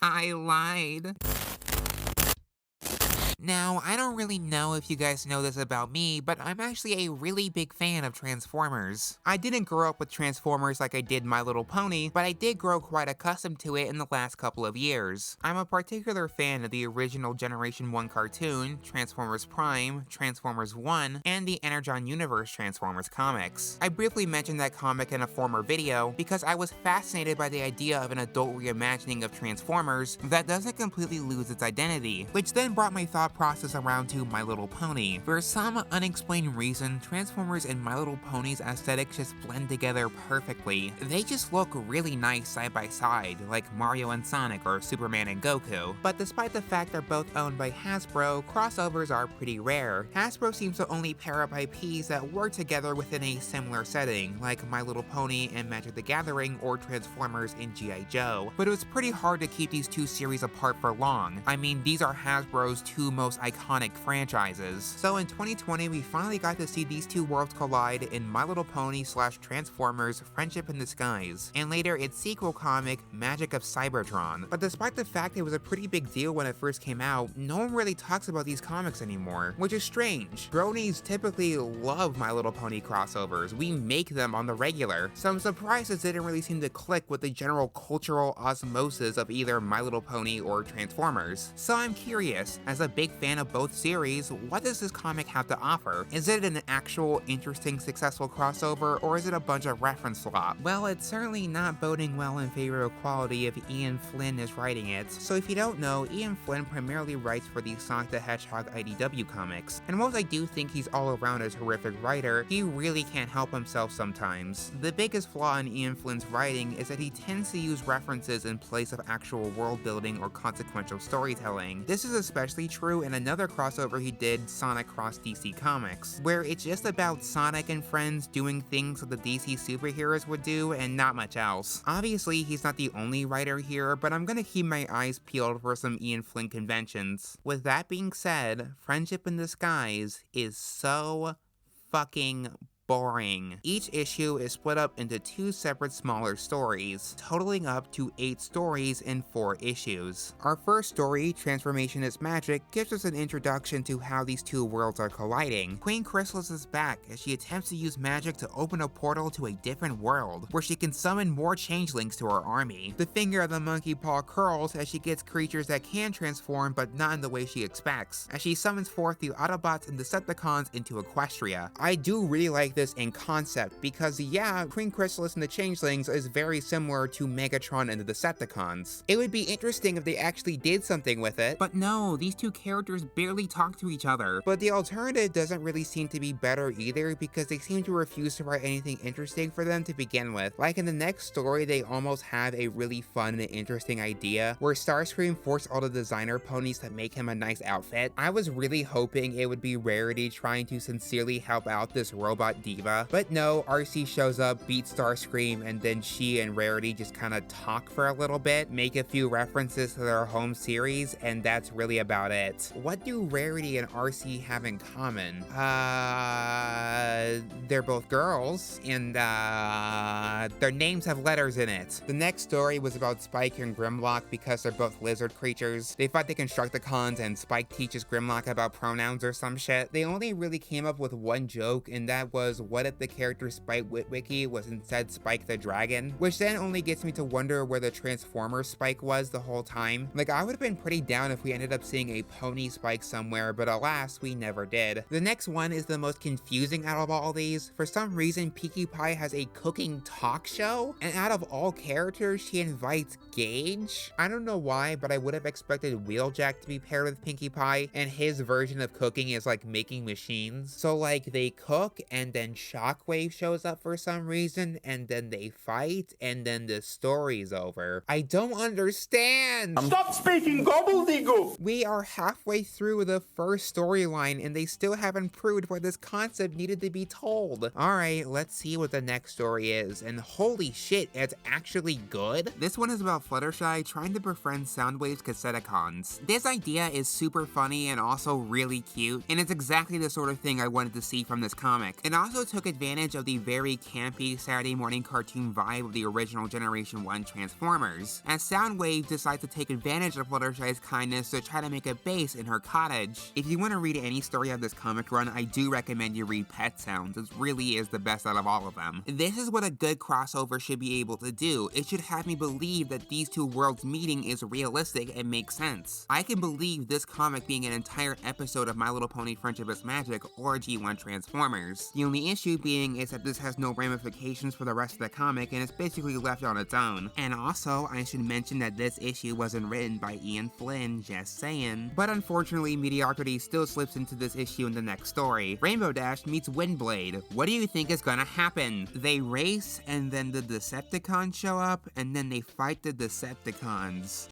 I lied. Now, I don't really know if you guys know this about me, but I'm actually a really big fan of Transformers. I didn't grow up with Transformers like I did My Little Pony, but I did grow quite accustomed to it in the last couple of years. I'm a particular fan of the original Generation 1 cartoon, Transformers Prime, Transformers 1, and the Energon Universe Transformers comics. I briefly mentioned that comic in a former video because I was fascinated by the idea of an adult reimagining of Transformers that doesn't completely lose its identity, which then brought my thought process around to My Little Pony. For some unexplained reason, Transformers and My Little Pony's aesthetics just blend together perfectly. They just look really nice side by side, like Mario and Sonic or Superman and Goku. But despite the fact they're both owned by Hasbro, crossovers are pretty rare. Hasbro seems to only pair up IPs that work together within a similar setting, like My Little Pony and Magic the Gathering or Transformers and G.I. Joe. But it was pretty hard to keep these two series apart for long. I mean, these are Hasbro's two most iconic franchises. So in 2020, we finally got to see these two worlds collide in My Little Pony / Transformers Friendship in Disguise, and later its sequel comic, Magic of Cybertron. But despite the fact it was a pretty big deal when it first came out, no one really talks about these comics anymore, which is strange. Bronies typically love My Little Pony crossovers. We make them on the regular, so I'm surprised this didn't really seem to click with the general cultural osmosis of either My Little Pony or Transformers. So I'm curious, as a big fan of both series, what does this comic have to offer? Is it an actual interesting successful crossover, or is it a bunch of reference slop? Well, it's certainly not boding well in favor of quality if Ian Flynn is writing it. So if you don't know, Ian Flynn primarily writes for the Sonic the Hedgehog IDW comics, and whilst I do think he's all around a terrific writer, he really can't help himself sometimes. The biggest flaw in Ian Flynn's writing is that he tends to use references in place of actual world building or consequential storytelling. This is especially true in another crossover he did, Sonic Cross DC Comics, where it's just about Sonic and friends doing things that the DC superheroes would do and not much else. Obviously, he's not the only writer here, but I'm gonna keep my eyes peeled for some Ian Flynn conventions. With that being said, Friendship in Disguise is so fucking boring. Each issue is split up into 2 separate smaller stories, totaling up to 8 stories in 4 issues. Our first story, Transformation is Magic, gives us an introduction to how these two worlds are colliding. Queen Chrysalis is back as she attempts to use magic to open a portal to a different world, where she can summon more changelings to her army. The finger of the monkey paw curls as she gets creatures that can transform, but not in the way she expects, as she summons forth the Autobots and Decepticons into Equestria. I do really like this in concept, because yeah, Queen Chrysalis and the Changelings is very similar to Megatron and the Decepticons. It would be interesting if they actually did something with it, but no, these two characters barely talk to each other. But the alternative doesn't really seem to be better either, because they seem to refuse to write anything interesting for them to begin with. Like in the next story, they almost have a really fun and interesting idea, where Starscream forced all the designer ponies to make him a nice outfit. I was really hoping it would be Rarity trying to sincerely help out this robot diva, but no, RC shows up, beats Starscream, and then she and Rarity just kind of talk for a little bit, make a few references to their home series, and that's really about it. What do Rarity and RC have in common? They're both girls, and their names have letters in it. The next story was about Spike and Grimlock because they're both lizard creatures. They fight the Constructicons, and Spike teaches Grimlock about pronouns or some shit. They only really came up with one joke, and that was, what if the character Spike Witwicky was instead Spike the Dragon? Which then only gets me to wonder where the Transformer Spike was the whole time. Like, I would have been pretty down if we ended up seeing a pony Spike somewhere, but alas, we never did. The next one is the most confusing out of all these. For some reason, Pinkie Pie has a cooking talk show, and out of all characters, she invites Gage? I don't know why, but I would have expected Wheeljack to be paired with Pinkie Pie, and his version of cooking is like making machines. So like, they cook, and then Shockwave shows up for some reason, and then they fight, and then the story's over. I don't understand! Stop speaking gobbledygook! We are halfway through the first storyline, and they still haven't proved why this concept needed to be told. Alright, let's see what the next story is, and holy shit, it's actually good? This one is about Fluttershy trying to befriend Soundwave's Decepticons. This idea is super funny and also really cute, and it's exactly the sort of thing I wanted to see from this comic. It also also took advantage of the very campy Saturday morning cartoon vibe of the original Generation 1 Transformers, as Soundwave decides to take advantage of Fluttershy's kindness to try to make a base in her cottage. If you want to read any story of this comic run, I do recommend you read Pet Sounds. It really is the best out of all of them. This is what a good crossover should be able to do. It should have me believe that these two worlds meeting is realistic and makes sense. I can believe this comic being an entire episode of My Little Pony Friendship is Magic or G1 Transformers. The only issue being is that this has no ramifications for the rest of the comic and it's basically left on its own. And also, I should mention that this issue wasn't written by Ian Flynn, just saying. But unfortunately, mediocrity still slips into this issue in the next story. Rainbow Dash meets Windblade. What do you think is gonna happen? They race, and then the Decepticons show up, and then they fight the Decepticons.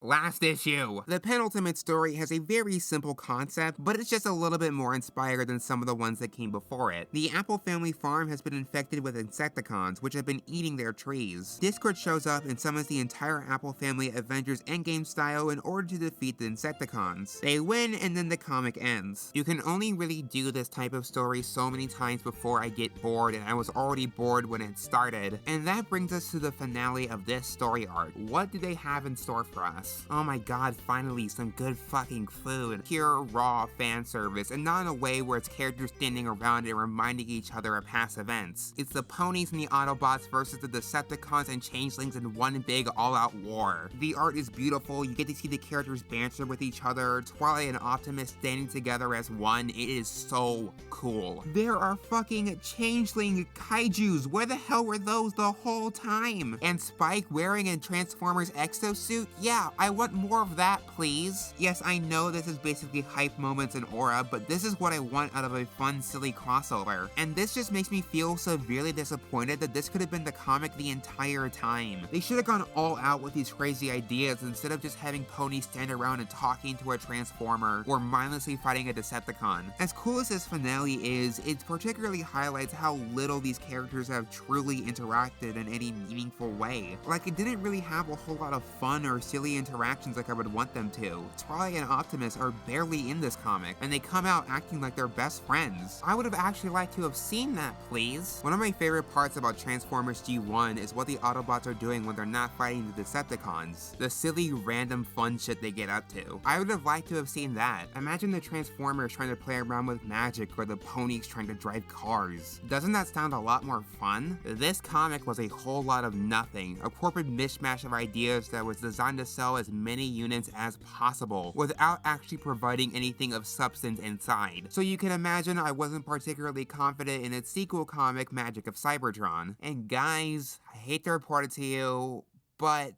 Last issue. The penultimate story has a very simple concept, but it's just a little bit more inspired than some of the ones that came before it. The Apple family farm has been infected with Insecticons, which have been eating their trees. Discord shows up and summons the entire Apple family Avengers Endgame style in order to defeat the Insecticons. They win, and then the comic ends. You can only really do this type of story so many times before I get bored, and I was already bored when it started. And that brings us to the finale of this story arc. What do they have in store for us? Oh my god, finally some good fucking food. Pure, raw fan service, and not in a way where it's characters standing around and reminding each other of past events. It's the ponies and the Autobots versus the Decepticons and Changelings in one big all-out war. The art is beautiful, you get to see the characters banter with each other, Twilight and Optimus standing together as one. It is so cool. There are fucking Changeling kaijus, where the hell were those the whole time? And Spike wearing a Transformers exosuit? Yeah, I want more of that, please. Yes, I know this is basically hype moments and aura, but this is what I want out of a fun, silly crossover. And this just makes me feel severely disappointed that this could have been the comic the entire time. They should have gone all out with these crazy ideas instead of just having ponies stand around and talking to a Transformer or mindlessly fighting a Decepticon. As cool as this finale is, it particularly highlights how little these characters have truly interacted in any meaningful way. Like, it didn't really have a whole lot of fun or silly interactions like I would want them to. Twilight and Optimus are barely in this comic, and they come out acting like they're best friends. I would have actually liked to have seen that, please. One of my favorite parts about Transformers G1 is what the Autobots are doing when they're not fighting the Decepticons. The silly, random fun shit they get up to. I would have liked to have seen that. Imagine the Transformers trying to play around with magic or the ponies trying to drive cars. Doesn't that sound a lot more fun? This comic was a whole lot of nothing, a corporate mishmash of ideas that was designed to sell as many units as possible without actually providing anything of substance inside. So you can imagine I wasn't particularly confident in its sequel comic, Magic of Cybertron. And guys, I hate to report it to you, but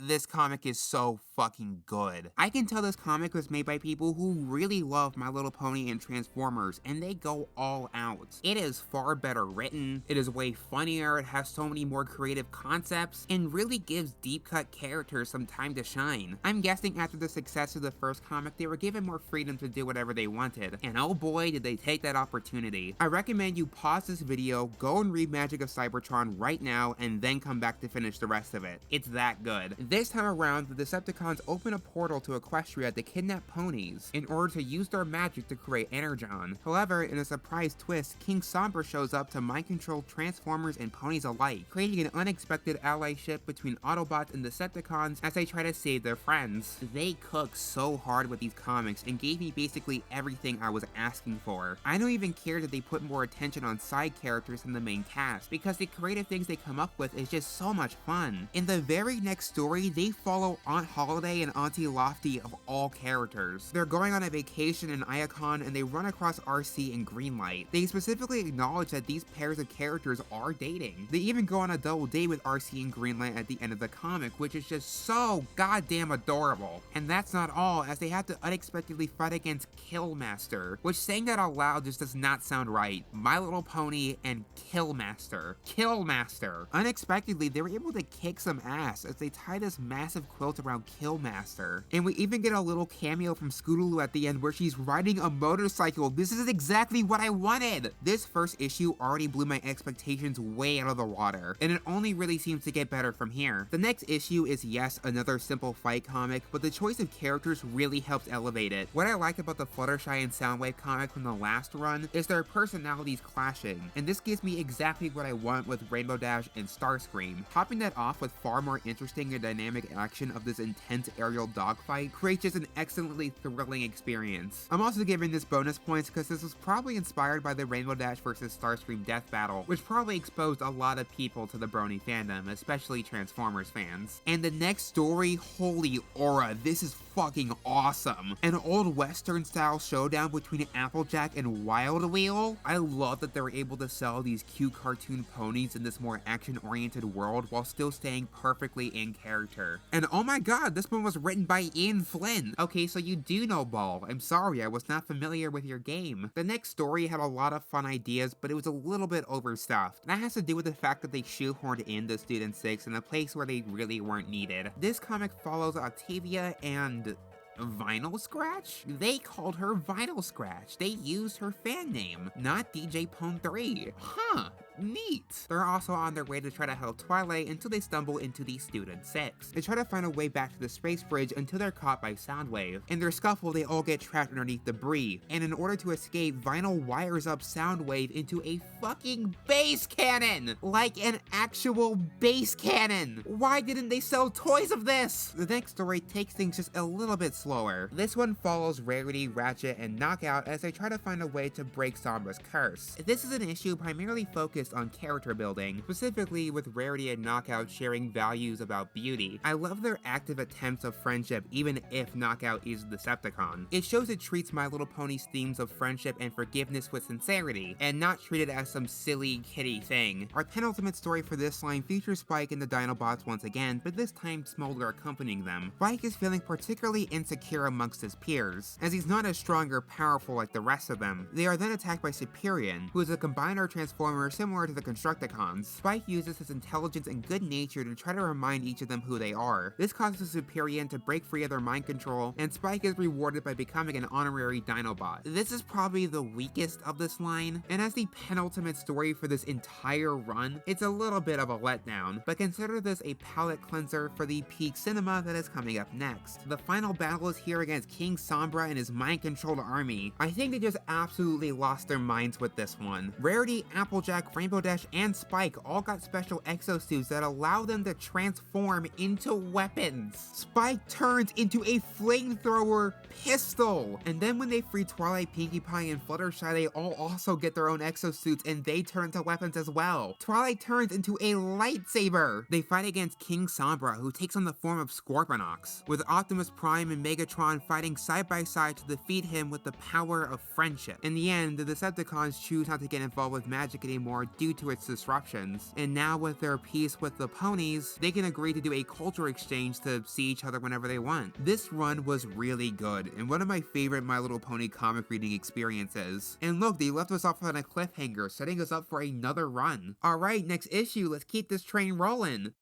this comic is so fucking good. I can tell this comic was made by people who really love My Little Pony and Transformers, and they go all out. It is far better written, it is way funnier, it has so many more creative concepts, and really gives deep-cut characters some time to shine. I'm guessing after the success of the first comic, they were given more freedom to do whatever they wanted, and oh boy did they take that opportunity. I recommend you pause this video, go and read Magic of Cybertron right now, and then come back to finish the rest of it. It's that good. This time around, the Decepticons open a portal to Equestria to kidnap ponies in order to use their magic to create Energon. However, in a surprise twist, King Somber shows up to mind-control Transformers and ponies alike, creating an unexpected allyship between Autobots and Decepticons as they try to save their friends. They cook so hard with these comics and gave me basically everything I was asking for. I don't even care that they put more attention on side characters than the main cast, because the creative things they come up with is just so much fun. In the very next story, they follow Aunt Holiday and Auntie Lofty of all characters. They're going on a vacation in Iacon and they run across RC and Greenlight. They specifically acknowledge that these pairs of characters are dating. They even go on a double date with RC and Greenlight at the end of the comic, which is just so goddamn adorable. And that's not all, as they have to unexpectedly fight against Killmaster, which saying that out loud just does not sound right. My Little Pony and Killmaster. Killmaster. Unexpectedly, they were able to kick some ass as they tied this massive quilt around Killmaster. And we even get a little cameo from Scootaloo at the end where she's riding a motorcycle. This is exactly what I wanted! This first issue already blew my expectations way out of the water, and it only really seems to get better from here. The next issue is, yes, another simple fight comic, but the choice of characters really helps elevate it. What I like about the Fluttershy and Soundwave comic from the last run is their personalities clashing, and this gives me exactly what I want with Rainbow Dash and Starscream. Topping that off with far more interesting and dynamic action of this intense aerial dogfight creates just an excellently thrilling experience. I'm also giving this bonus points because this was probably inspired by the Rainbow Dash vs Starscream death battle, which probably exposed a lot of people to the Brony fandom, especially Transformers fans. And the next story, holy aura, this is fucking awesome. An old western style showdown between Applejack and Wild Wheel. I love that they're able to sell these cute cartoon ponies in this more action oriented world while still staying perfectly in character. And oh my god, this one was written by Ian Flynn. Okay, so you do know Ball. I'm sorry, I was not familiar with your game. The next story had a lot of fun ideas, but it was a little bit overstuffed. That has to do with the fact that they shoehorned in the Student 6 in a place where they really weren't needed. This comic follows Octavia and Vinyl Scratch? They called her Vinyl Scratch. They used her fan name, not DJ Pone 3. Huh. Neat. They're also on their way to try to help Twilight until they stumble into the Student 6. They try to find a way back to the space bridge until they're caught by Soundwave. In their scuffle, they all get trapped underneath debris, and in order to escape, Vinyl wires up Soundwave into a fucking base cannon! Like an actual base cannon! Why didn't they sell toys of this? The next story takes things just a little bit slower. This one follows Rarity, Ratchet, and Knockout as they try to find a way to break Sombra's curse. This is an issue primarily focused on character building, specifically with Rarity and Knockout sharing values about beauty. I love their active attempts of friendship even if Knockout is a Decepticon. It shows it treats My Little Pony's themes of friendship and forgiveness with sincerity, and not treated as some silly kitty thing. Our penultimate story for this line features Spike and the Dinobots once again, but this time Smolder accompanying them. Spike is feeling particularly insecure amongst his peers, as he's not as strong or powerful like the rest of them. They are then attacked by Superion, who is a combiner transformer similar to the Constructicons. Spike uses his intelligence and good nature to try to remind each of them who they are. This causes Superion to break free of their mind control, and Spike is rewarded by becoming an honorary Dinobot. This is probably the weakest of this line, and as the penultimate story for this entire run, it's a little bit of a letdown, but consider this a palate cleanser for the peak cinema that is coming up next. The final battle is here against King Sombra and his mind-controlled army. I think they just absolutely lost their minds with this one. Rarity, Applejack, Rainbow Dash, and Spike all got special exosuits that allow them to transform into weapons. Spike turns into a flamethrower pistol! And then when they free Twilight, Pinkie Pie, and Fluttershy, they all also get their own exosuits and they turn into weapons as well. Twilight turns into a lightsaber! They fight against King Sombra, who takes on the form of Scorponok, with Optimus Prime and Megatron fighting side by side to defeat him with the power of friendship. In the end, the Decepticons choose not to get involved with magic anymore due to its disruptions, and now with their peace with the ponies, they can agree to do a culture exchange to see each other whenever they want. This run was really good, and one of my favorite My Little Pony comic reading experiences. And look, they left us off on a cliffhanger, setting us up for another run. Alright, next issue, let's keep this train rolling.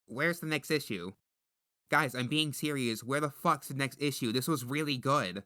Where's the next issue? Guys, I'm being serious, where the fuck's the next issue? This was really good.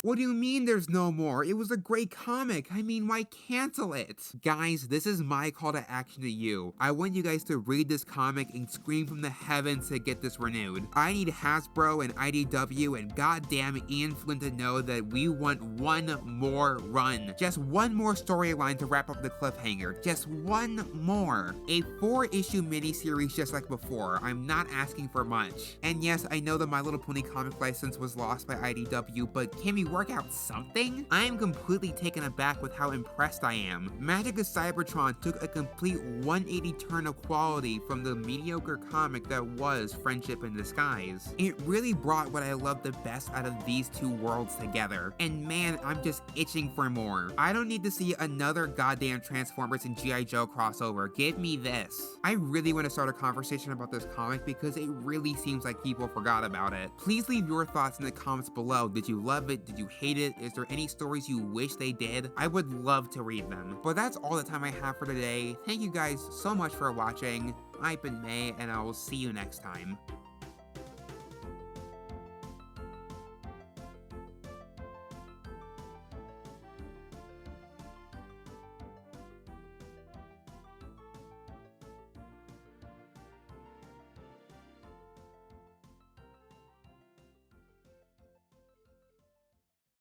What do you mean there's no more? It was a great comic. I mean, why cancel it? Guys, this is my call to action to you. I want you guys to read this comic and scream from the heavens to get this renewed. I need Hasbro and IDW and goddamn Ian Flynn to know that we want one more run. Just one more storyline to wrap up the cliffhanger. Just one more. A 4-issue miniseries just like before. I'm not asking for much. And yes, I know that My Little Pony comic license was lost by IDW, but can we work out something? I am completely taken aback with how impressed I am. Magic of Cybertron took a complete 180 turn of quality from the mediocre comic that was Friendship in Disguise. It really brought what I love the best out of these two worlds together, and man, I'm just itching for more. I don't need to see another goddamn Transformers and G.I. Joe crossover. Give me this. I really want to start a conversation about this comic because it really seems like people forgot about it. Please leave your thoughts in the comments below. Did you love it? Did you hate it? Is there any stories you wish they did? I would love to read them. But that's all the time I have for today. Thank you guys so much for watching. I've been May, and I will see you next time.